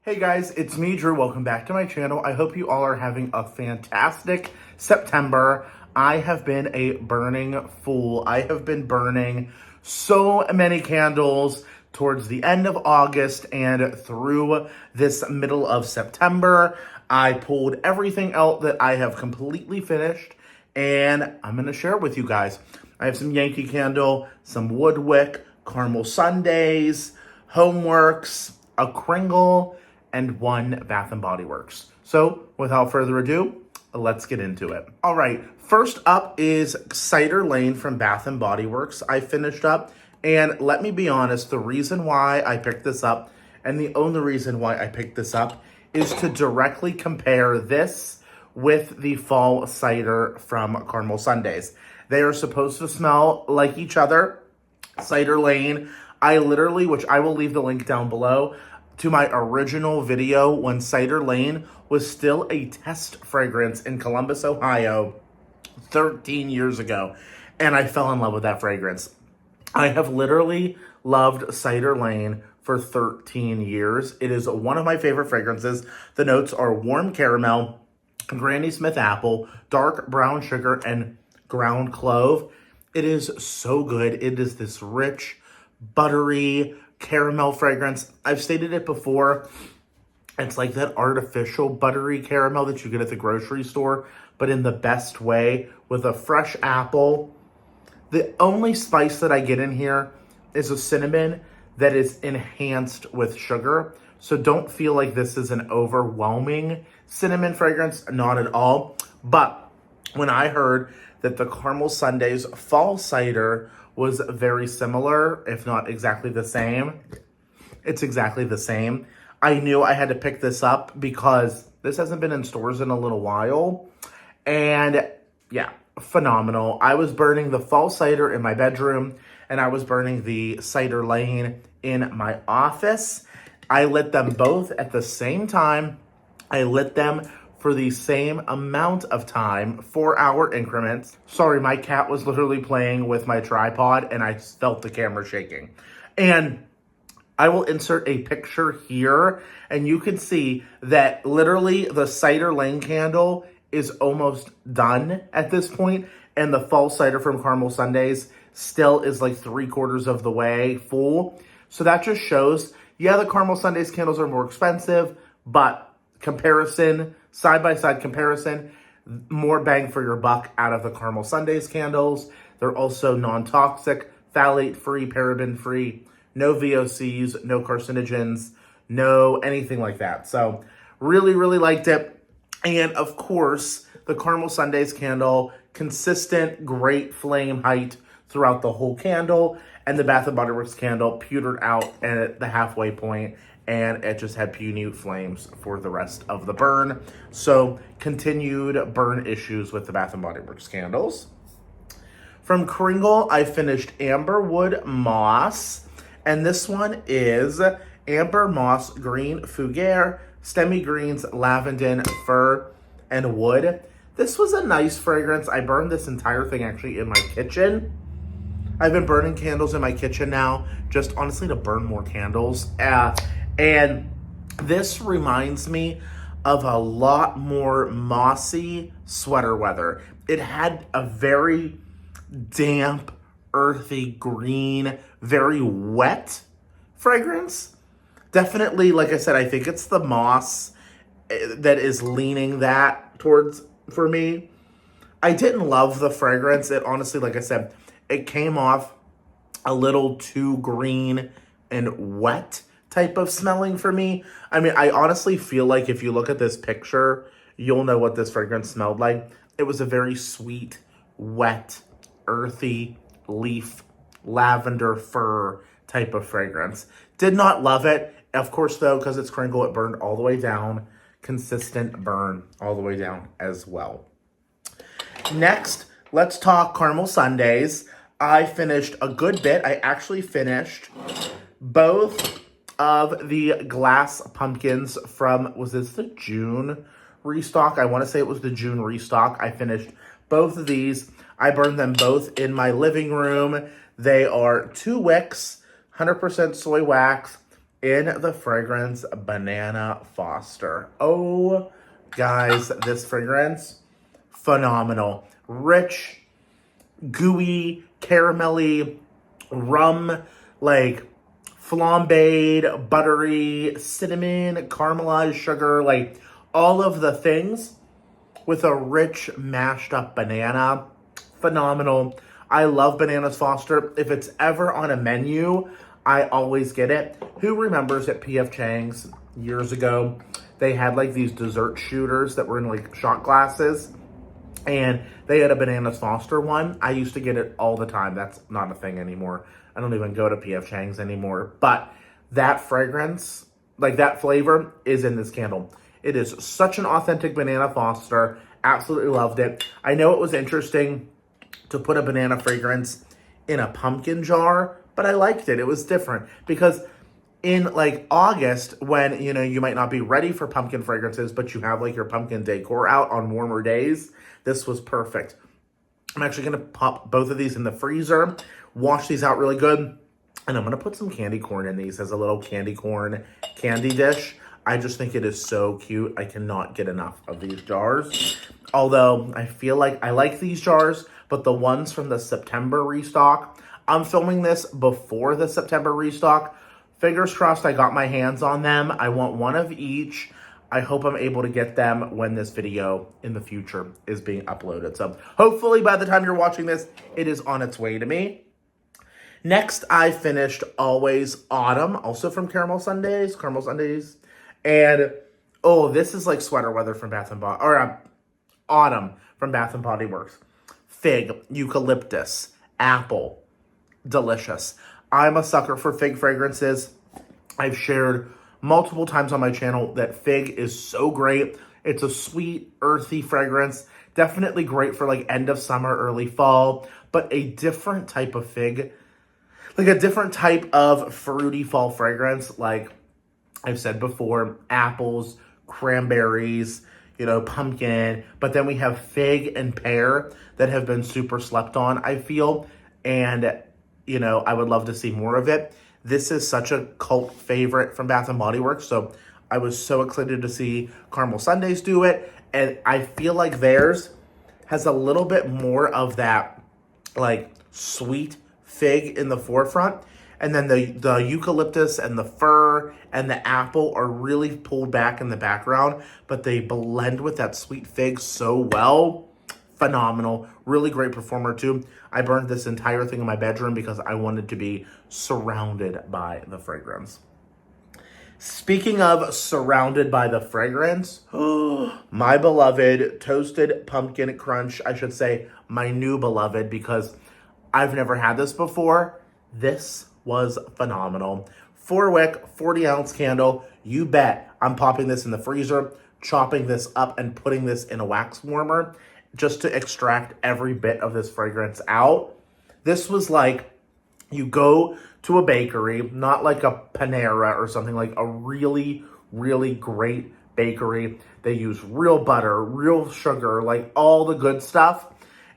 Hey guys, it's me, Drew. Welcome back to my channel. I hope you all are having a fantastic September. I have been a burning fool. I have been burning so many candles towards the end of August and through this middle of September. I pulled everything out that I have completely finished, and I'm going to share it with you guys. I have some Yankee Candle, some Woodwick, caramel sundaes, HomeWorx, a Kringle, and one Bath & Body Works. So without further ado, let's get into it. All right, first up is Cider Lane from Bath & Body Works. I finished up, and let me be honest, the reason why I picked this up, and the only reason why I picked this up, is to directly compare this with the fall cider from Caramel Sundaes. They are supposed to smell like each other. Cider Lane, I literally, which I will leave the link down below, to my original video when Cider Lane was still a test fragrance in Columbus, Ohio, 13 years ago. And I fell in love with that fragrance. I have literally loved Cider Lane for 13 years. It is one of my favorite fragrances. The notes are warm caramel, Granny Smith apple, dark brown sugar, and ground clove. It is so good. It is this rich, buttery caramel fragrance. I've stated it before. It's like that artificial buttery caramel that you get at the grocery store, but in the best way, with a fresh apple. The only spice that I get in here is a cinnamon that is enhanced with sugar. So don't feel like this is an overwhelming cinnamon fragrance, not at all. But when I heard that the Caramel Sundaes fall cider was very similar, if not exactly the same, it's exactly the same, I knew I had to pick this up because this hasn't been in stores in a little while. And yeah, phenomenal. I was burning the fall cider in my bedroom, and I was burning the Cider Lane in my office. I lit them both at the same time. I lit them for the same amount of time, 4-hour increments. Sorry, my cat was literally playing with my tripod and I felt the camera shaking. And I will insert a picture here, and you can see that literally the Cider Lane candle is almost done at this point, and the fall cider from Caramel Sundaes still is like 3/4 of the way full. So that just shows, yeah, the Caramel Sundaes candles are more expensive, but comparison, side-by-side comparison, more bang for your buck out of the Caramel Sundaes candles. They're also non-toxic, phthalate-free, paraben-free, no VOCs, no carcinogens, no anything like that. So really, really liked it. And of course, the Caramel Sundaes candle, consistent, great flame height throughout the whole candle. And the Bath & Body Works candle pewtered out at the halfway point, and it just had puny flames for the rest of the burn. So continued burn issues with the Bath & Body Works candles. From Kringle, I finished Amberwood Moss, and this one is Amber Moss Green Fougere, Stemmy Greens, Lavender, Fir, and Wood. This was a nice fragrance. I burned this entire thing actually in my kitchen. I've been burning candles in my kitchen now, just honestly to burn more candles. And this reminds me of a lot more mossy sweater weather. It had a very damp, earthy green, very wet fragrance. Definitely, like I said, I think it's the moss that is leaning that towards for me. I didn't love the fragrance. It honestly, like I said, it came off a little too green and wet type of smelling for me. I mean, I honestly feel like if you look at this picture, you'll know what this fragrance smelled like. It was a very sweet, wet, earthy, leaf, lavender, fir type of fragrance. Did not love it. Of course, though, because it's Kringle, it burned all the way down. Consistent burn all the way down as well. Next, let's talk Caramel Sundaes. I finished a good bit. I actually finished both of the glass pumpkins from, was this the June restock? I want to say it was the June restock. I finished both of these. I burned them both in my living room. They are 2 wicks, 100% soy wax, in the fragrance Banana Foster. Oh, guys, this fragrance, phenomenal. Rich, gooey, caramelly, rum, like flambéed, buttery, cinnamon, caramelized sugar, like all of the things with a rich mashed up banana. Phenomenal. I love Bananas Foster. If it's ever on a menu, I always get it. Who remembers at P.F. Chang's years ago, they had like these dessert shooters that were in like shot glasses, and they had a Bananas Foster one. I used to get it all the time. That's not a thing anymore. I don't even go to P.F. Chang's anymore. But that fragrance, like that flavor, is in this candle. It is such an authentic Banana Foster. Absolutely loved it. I know it was interesting to put a banana fragrance in a pumpkin jar, but I liked it. It was different because in like August, when, you know, you might not be ready for pumpkin fragrances, but you have like your pumpkin decor out on warmer days, this was perfect. I'm actually going to pop both of these in the freezer, wash these out really good, and I'm going to put some candy corn in these as a little candy corn candy dish. I just think it is so cute. I cannot get enough of these jars. Although I feel like I like these jars, but the ones from the September restock, I'm filming this before the September restock. Fingers crossed I got my hands on them. I want one of each. I hope I'm able to get them when this video in the future is being uploaded. So hopefully by the time you're watching this, it is on its way to me. Next, I finished Always Autumn, also from Caramel Sundays. And, oh, this is like sweater weather from Bath & Body, or Autumn from Bath & Body Works. Fig, eucalyptus, apple, delicious. I'm a sucker for fig fragrances. I've shared multiple times on my channel that fig is so great. It's a sweet, earthy fragrance. Definitely great for like end of summer, early fall, but a different type of fig, like a different type of fruity fall fragrance. Like I've said before, apples, cranberries, you know, pumpkin, but then we have fig and pear that have been super slept on, I feel, and, you know, I would love to see more of it. This is such a cult favorite from Bath & Body Works, so I was so excited to see Caramel Sundays do it, and I feel like theirs has a little bit more of that, like, sweet fig in the forefront, and then the eucalyptus and the fir and the apple are really pulled back in the background, but they blend with that sweet fig so well. Phenomenal. Really great performer too. I burned this entire thing in my bedroom because I wanted to be surrounded by the fragrance. Speaking of surrounded by the fragrance, my beloved Toasted Pumpkin Crunch, I should say my new beloved because I've never had this before. This was phenomenal. 4-wick, 40-ounce candle. You bet I'm popping this in the freezer, chopping this up and putting this in a wax warmer just to extract every bit of this fragrance out. This was like you go to a bakery, not like a Panera or something, like a really, really great bakery. They use real butter, real sugar, like all the good stuff.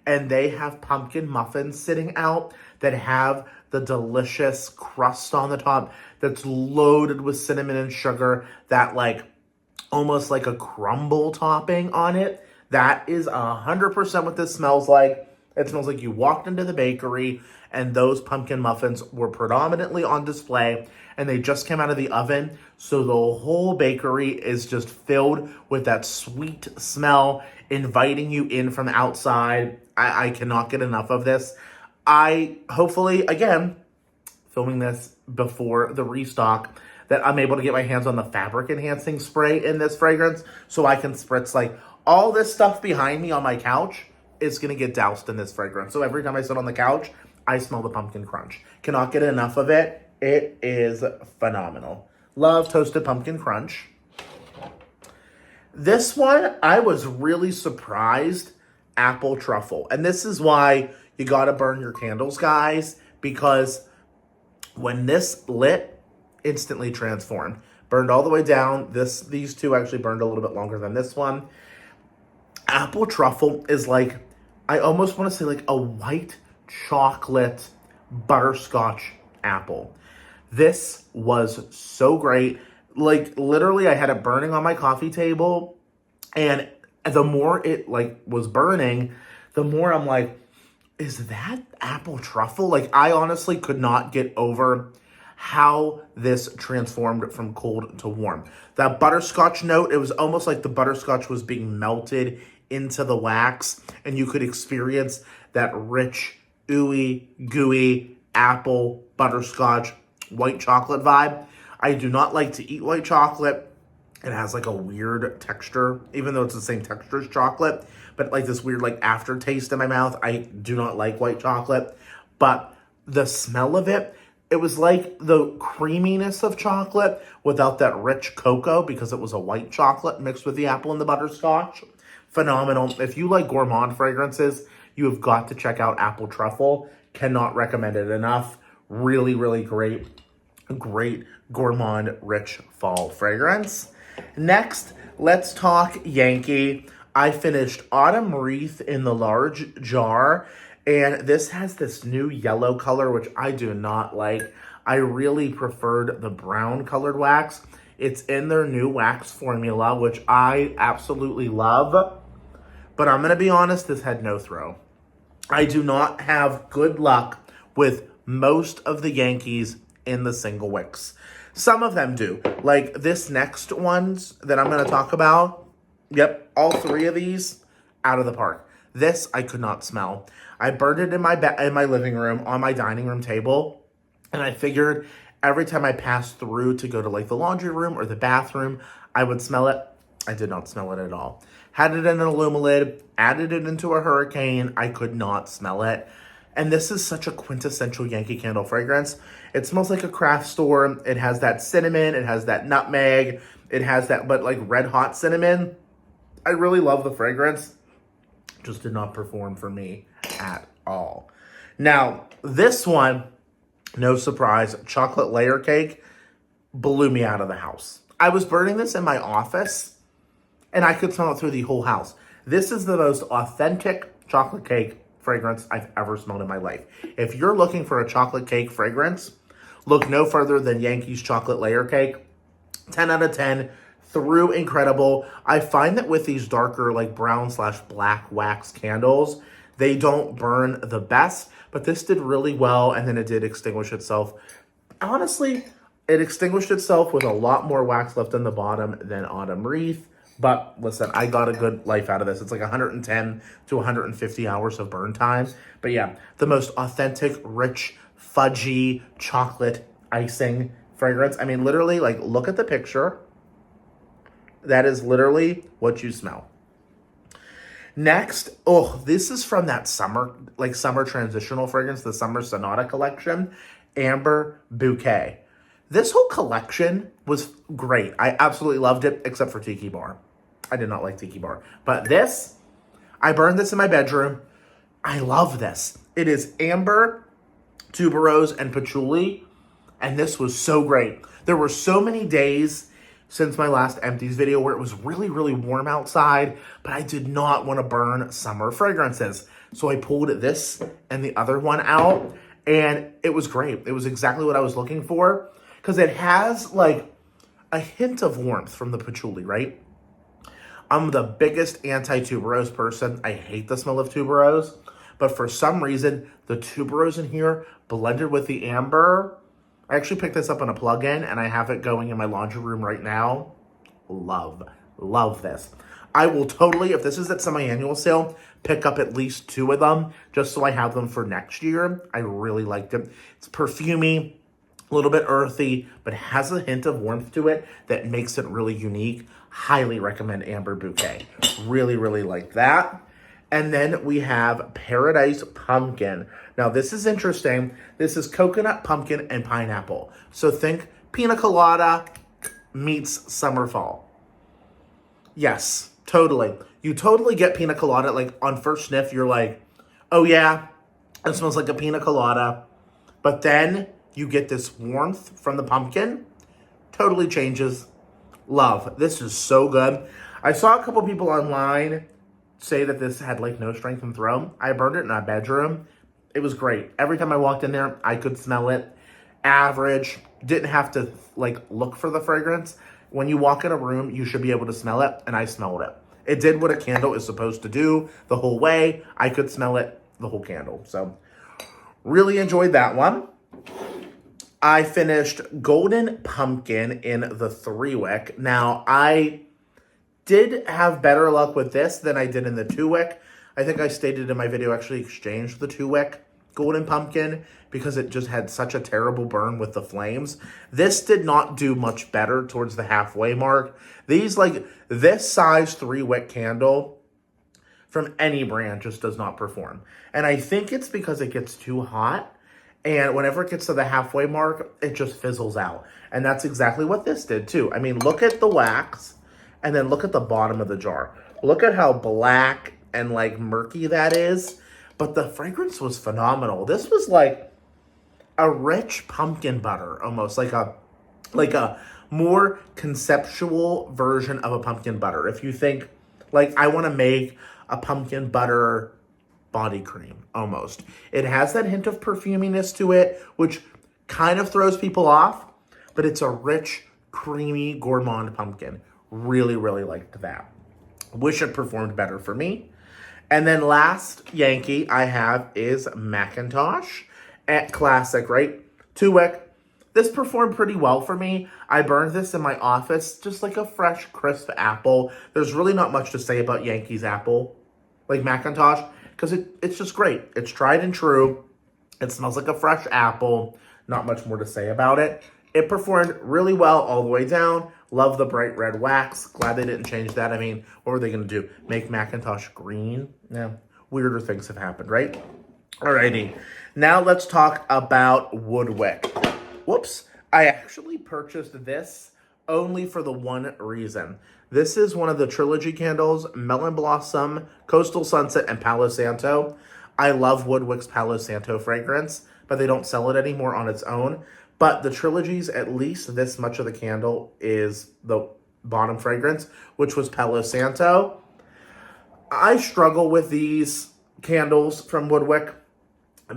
And they have pumpkin muffins sitting out that have the delicious crust on the top that's loaded with cinnamon and sugar, that like almost like a crumble topping on it. That is 100% what this smells like. It smells like you walked into the bakery and those pumpkin muffins were predominantly on display and they just came out of the oven. So the whole bakery is just filled with that sweet smell, inviting you in from the outside. I cannot get enough of this. I hopefully, again, filming this before the restock, that I'm able to get my hands on the fabric enhancing spray in this fragrance so I can spritz like all this stuff behind me on my couch is going to get doused in this fragrance. So every time I sit on the couch, I smell the pumpkin crunch. Cannot get enough of it. It is phenomenal. Love Toasted Pumpkin Crunch. This one, I was really surprised. Apple Truffle. And this is why you got to burn your candles, guys, because when this lit, instantly transformed. Burned all the way down. These two actually burned a little bit longer than this one. Apple Truffle is like, I almost want to say like a white chocolate butterscotch apple. This was so great. Like literally I had it burning on my coffee table, and the more it like was burning, the more I'm like, is that apple truffle? Like I honestly could not get over how this transformed from cold to warm. That butterscotch note, it was almost like the butterscotch was being melted into the wax, and you could experience that rich, ooey, gooey apple, butterscotch, white chocolate vibe. I do not like to eat white chocolate. It has like a weird texture, even though it's the same texture as chocolate, but like this weird like aftertaste in my mouth. I do not like white chocolate, but the smell of it, it was like the creaminess of chocolate without that rich cocoa because it was a white chocolate mixed with the apple and the butterscotch. Phenomenal. If you like gourmand fragrances, you have got to check out Apple Truffle. Cannot recommend it enough. Really, really great gourmand rich fall fragrance. Next, let's talk Yankee. I finished Autumn Wreath in the large jar, and this has this new yellow color, which I do not like. I really preferred the brown colored wax. It's in their new wax formula, which I absolutely love. But I'm going to be honest, this had no throw. I do not have good luck with most of the Yankees in the single wicks. Some of them do. Like this next ones that I'm going to talk about. Yep, all three of these, out of the park. This I could not smell. I burned it in my living room on my dining room table. And I figured every time I passed through to go to like the laundry room or the bathroom, I would smell it. I did not smell it at all. Had it in an Illumilid, added it into a Hurricane. I could not smell it. And this is such a quintessential Yankee Candle fragrance. It smells like a craft store. It has that cinnamon. It has that nutmeg. It has that, but like red hot cinnamon. I really love the fragrance. Just did not perform for me at all. Now, this one, no surprise, chocolate layer cake blew me out of the house. I was burning this in my office, and I could smell it through the whole house. This is the most authentic chocolate cake fragrance I've ever smelled in my life. If you're looking for a chocolate cake fragrance, look no further than Yankee's chocolate layer cake. 10 out of 10, through incredible. I find that with these darker like brown/black wax candles, they don't burn the best, but this did really well, and then it did extinguish itself. Honestly, it extinguished itself with a lot more wax left in the bottom than Autumn Wreath. But listen, I got a good life out of this. It's like 110 to 150 hours of burn time. But yeah, the most authentic, rich, fudgy chocolate icing fragrance. I mean, literally, like, look at the picture. That is literally what you smell. Next, oh, this is from that summer transitional fragrance, the Summer Sonata collection, Amber Bouquet. This whole collection was great. I absolutely loved it, except for Tiki Bar. I did not like Tiki Bar. But this, I burned this in my bedroom. I love this. It is amber, tuberose, and patchouli. And this was so great. There were so many days since my last Empties video where it was really, really warm outside, but I did not want to burn summer fragrances. So I pulled this and the other one out, and it was great. It was exactly what I was looking for, because it has like a hint of warmth from the patchouli, right? I'm the biggest anti-tuberose person. I hate the smell of tuberose, but for some reason, the tuberose in here blended with the amber. I actually picked this up on a plug-in, and I have it going in my laundry room right now. Love this. I will totally, if this is at semi-annual sale, pick up at least 2 of them, just so I have them for next year. I really liked it. It's perfumey, a little bit earthy, but has a hint of warmth to it that makes it really unique. Highly recommend Amber Bouquet. Really, really like that. And then we have Paradise Pumpkin. Now, this is interesting. This is coconut, pumpkin, and pineapple. So think pina colada meets summer fall. Yes, totally. You totally get pina colada. Like on first sniff, you're like, oh yeah, it smells like a pina colada. But then you get this warmth from the pumpkin. Totally changes. Love. This is so good. I saw a couple people online say that this had like no strength and throw. I burned it in my bedroom. It was great. Every time I walked in there, I could smell it. Average. didn't have to like look for the fragrance. When you walk in a room, you should be able to smell it, and I smelled it. It did what a candle is supposed to do the whole way. I could smell it the whole candle. So really enjoyed that one. I finished Golden Pumpkin in the 3-wick. Now, I did have better luck with this than I did in the 2-wick. I think I stated in my video, actually exchanged the 2-wick Golden Pumpkin because it just had such a terrible burn with the flames. This did not do much better towards the halfway mark. This size 3-wick candle from any brand just does not perform. And I think it's because it gets too hot. And whenever it gets to the halfway mark, it just fizzles out. And that's exactly what this did too. I mean, look at the wax and then look at the bottom of the jar. Look at how black and like murky that is. But the fragrance was phenomenal. This was like a rich pumpkin butter, almost like a more conceptual version of a pumpkin butter. If you think like I want to make a pumpkin butter body cream, almost. It has that hint of perfuminess to it, which kind of throws people off, but it's a rich, creamy, gourmand pumpkin. Really, really liked that. Wish it performed better for me. And then last Yankee I have is Macintosh at Classic, right? 2-wick. This performed pretty well for me. I burned this in my office, just like a fresh, crisp apple. There's really not much to say about Yankee's apple, like Macintosh, because it's just great. It's tried and true. It smells like a fresh apple. Not much more to say about it. It performed really well all the way down. Love the bright red wax. Glad they didn't change that. I mean, what were they going to do? Make Macintosh green? Yeah, weirder things have happened, right? Alrighty. Now let's talk about Woodwick. Whoops. I actually purchased this only for the one reason. This is one of the trilogy candles, Melon Blossom, Coastal Sunset, and Palo Santo. I love Woodwick's Palo Santo fragrance, but they don't sell it anymore on its own. But the trilogies, at least this much of the candle is the bottom fragrance, which was Palo Santo. I struggle with these candles from Woodwick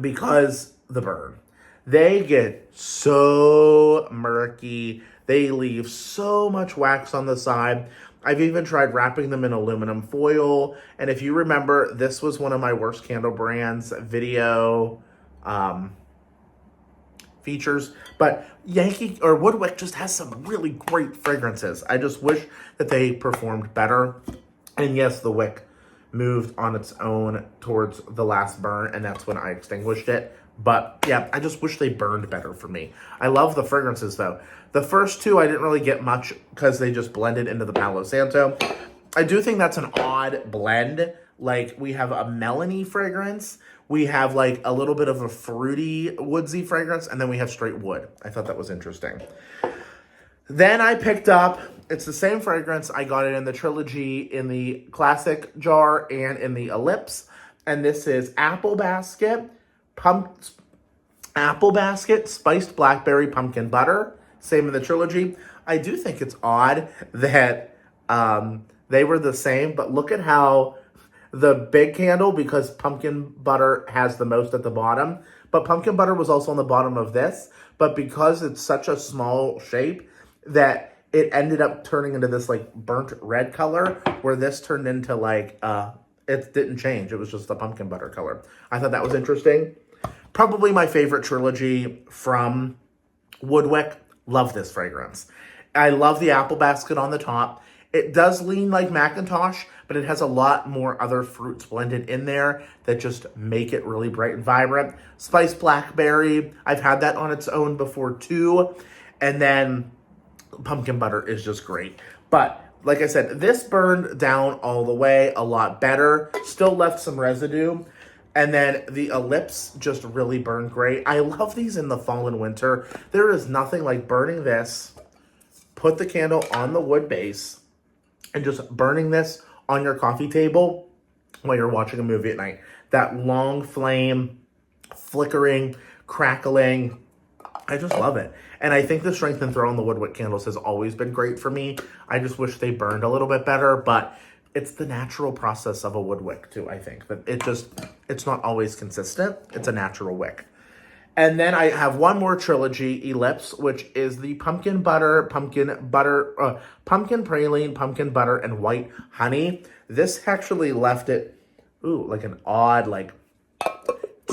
because the burn. They get so murky. They leave so much wax on the side. I've even tried wrapping them in aluminum foil. And if you remember, this was one of my worst candle brands video features. But Yankee or Woodwick just has some really great fragrances. I just wish that they performed better. And yes, the wick moved on its own towards the last burn, and that's when I extinguished it. But yeah, I just wish they burned better for me. I love the fragrances though. The first two I didn't really get much because they just blended into the Palo Santo. I do think that's an odd blend. Like we have a melony fragrance, we have like a little bit of a fruity woodsy fragrance, and then we have straight wood. I thought that was interesting. Then I picked up, it's the same fragrance. I got it in the trilogy, in the classic jar, and in the ellipse. And this is Apple Basket, Spiced Blackberry Pumpkin Butter. Same in the trilogy. I do think it's odd that they were the same, but look at how the big candle, because pumpkin butter has the most at the bottom, but pumpkin butter was also on the bottom of this, but because it's such a small shape that it ended up turning into this like burnt red color, where this turned into like, it didn't change. It was just the pumpkin butter color. I thought that was interesting. Probably my favorite trilogy from Woodwick. Love this fragrance. I love the apple basket on the top. It does lean like Macintosh, but it has a lot more other fruits blended in there that just make it really bright and vibrant. Spiced blackberry, I've had that on its own before too. And then pumpkin butter is just great. But like I said, this burned down all the way a lot better. Still left some residue. And then the ellipse just really burned great. I love these in the fall and winter. There is nothing like burning this, put the candle on the wood base, and just burning this on your coffee table while you're watching a movie at night. That long flame, flickering, crackling. I just love it. And I think the strength and throw on the Woodwick candles has always been great for me. I just wish they burned a little bit better, but it's the natural process of a wood wick too, I think. That it's not always consistent. It's a natural wick. And then I have one more trilogy, Ellipse, which is the pumpkin praline, pumpkin butter, and white honey. This actually left it, ooh, like an odd, like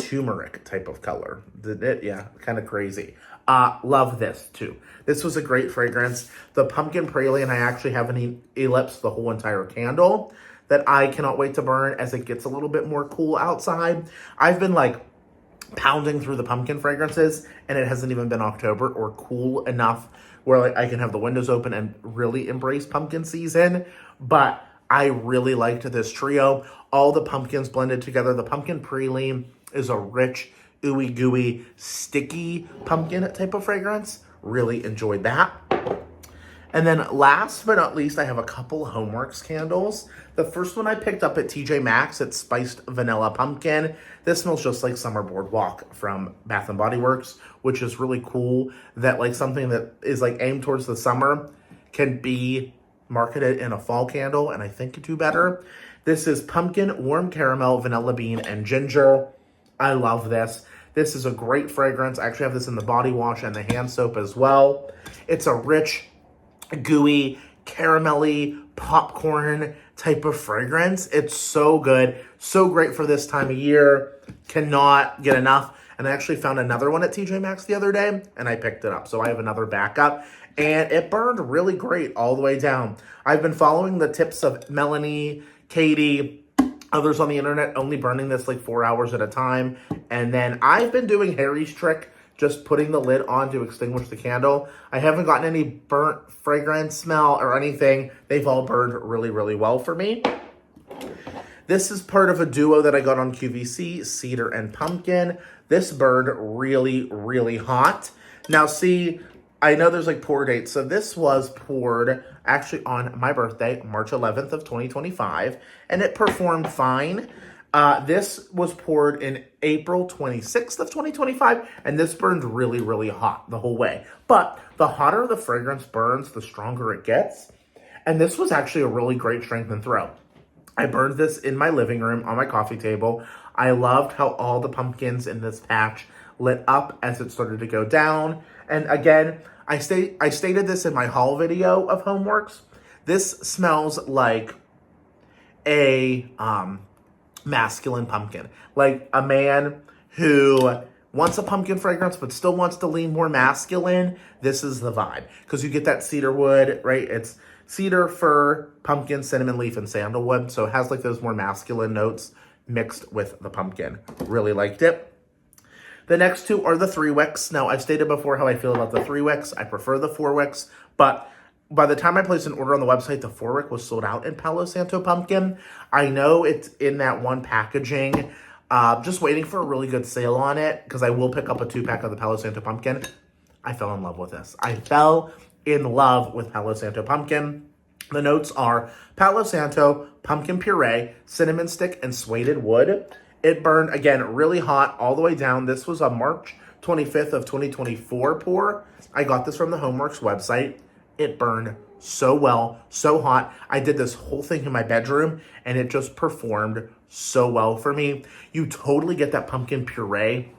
turmeric type of color. Did it? Yeah, kind of crazy. Love this too. This was a great fragrance. The pumpkin praline, I actually have an Ellipse the whole entire candle that I cannot wait to burn as it gets a little bit more cool outside. I've been like pounding through the pumpkin fragrances, and it hasn't even been October or cool enough where like I can have the windows open and really embrace pumpkin season. But I really liked this trio. All the pumpkins blended together. The pumpkin praline is a rich, ooey gooey, sticky pumpkin type of fragrance. Really enjoyed that. And then last but not least, I have a couple HomeWorx candles. The first one I picked up at TJ Maxx, it's Spiced Vanilla Pumpkin. This smells just like Summer Boardwalk from Bath & Body Works, which is really cool that like something that is like aimed towards the summer can be marketed in a fall candle, and I think could do better. This is Pumpkin, Warm Caramel, Vanilla Bean, and Ginger. I love this. This is a great fragrance. I actually have this in the body wash and the hand soap as well. It's a rich, gooey, caramelly, popcorn type of fragrance. It's so good. So great for this time of year. Cannot get enough. And I actually found another one at TJ Maxx the other day, and I picked it up. So I have another backup. And it burned really great all the way down. I've been following the tips of Melanie, Katie, others on the internet, only burning this like 4 hours at a time. And then I've been doing Harry's trick, just putting the lid on to extinguish the candle. I haven't gotten any burnt fragrance smell or anything. They've all burned really, really well for me. This is part of a duo that I got on QVC, Cedar and Pumpkin. This burned really, really hot. Now see, I know there's like pour dates. So this was poured actually on my birthday, March 11th of 2025, and it performed fine. This was poured in April 26th of 2025, and this burned really, really hot the whole way. But the hotter the fragrance burns, the stronger it gets. And this was actually a really great strength and throw. I burned this in my living room on my coffee table. I loved how all the pumpkins in this patch lit up as it started to go down. And again, I stated this in my haul video of HomeWorx. This smells like a masculine pumpkin. Like a man who wants a pumpkin fragrance but still wants to lean more masculine. This is the vibe. Because you get that cedar wood, right? It's cedar, fir, pumpkin, cinnamon leaf, and sandalwood. So it has like those more masculine notes mixed with the pumpkin. Really liked it. The next two are the 3 wicks. Now, I've stated before how I feel about the 3 wicks. I prefer the 4 wicks, but by the time I placed an order on the website, the 4 wick was sold out in Palo Santo Pumpkin. I know it's in that one packaging. Just waiting for a really good sale on it because I will pick up a 2-pack of the Palo Santo Pumpkin. I fell in love with this. I fell in love with Palo Santo Pumpkin. The notes are Palo Santo, pumpkin puree, cinnamon stick, and suede wood. It burned, again, really hot all the way down. This was a March 25th of 2024 pour. I got this from the HomeWorx website. It burned so well, so hot. I did this whole thing in my bedroom, and it just performed so well for me. You totally get that pumpkin puree,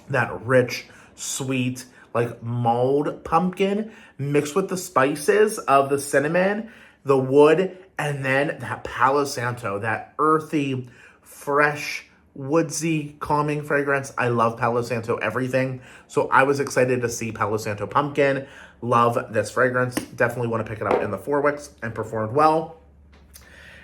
that rich, sweet, like mulled pumpkin mixed with the spices of the cinnamon, the wood, and then that Palo Santo, that earthy, fresh, woodsy, calming fragrance. I love Palo Santo everything. So I was excited to see Palo Santo Pumpkin. Love this fragrance. Definitely want to pick it up in the 4 wicks and performed well.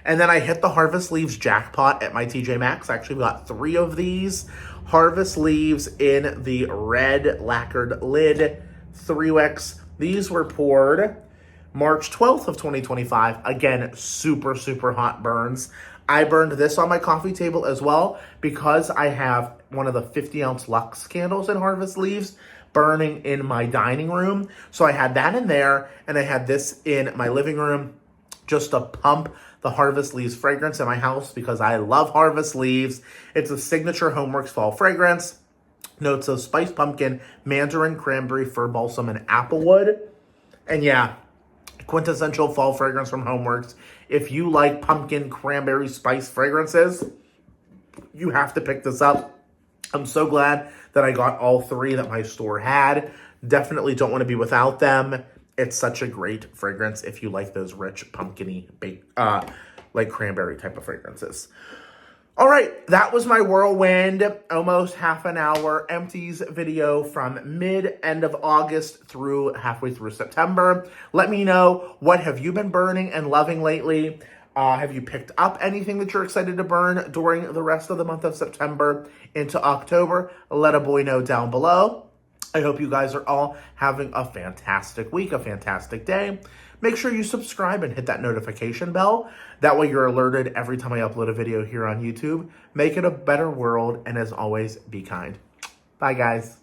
And then I hit the Harvest Leaves jackpot at my TJ Maxx. I actually got 3 of these. Harvest Leaves in the red lacquered lid, 3 wicks. These were poured March 12th of 2025. Again, super, super hot burns. I burned this on my coffee table as well because I have one of the 50-ounce Luxe candles in Harvest Leaves burning in my dining room. So I had that in there, and I had this in my living room just to pump the Harvest Leaves fragrance in my house because I love Harvest Leaves. It's a signature HomeWorx fall fragrance. Notes of spiced pumpkin, mandarin, cranberry, fir balsam, and applewood. And yeah, quintessential fall fragrance from HomeWorx. If you like pumpkin, cranberry, spice fragrances, you have to pick this up. I'm so glad that I got all three that my store had. Definitely don't want to be without them. It's such a great fragrance if you like those rich pumpkin-y, like cranberry type of fragrances. All right, that was my whirlwind, almost half an hour Empties video from end of August through halfway through September. Let me know, what have you been burning and loving lately? Have you picked up anything that you're excited to burn during the rest of the month of September into October? Let a boy know down below. I hope you guys are all having a fantastic week, a fantastic day. Make sure you subscribe and hit that notification bell. That way you're alerted every time I upload a video here on YouTube. Make it a better world, and as always, be kind. Bye, guys.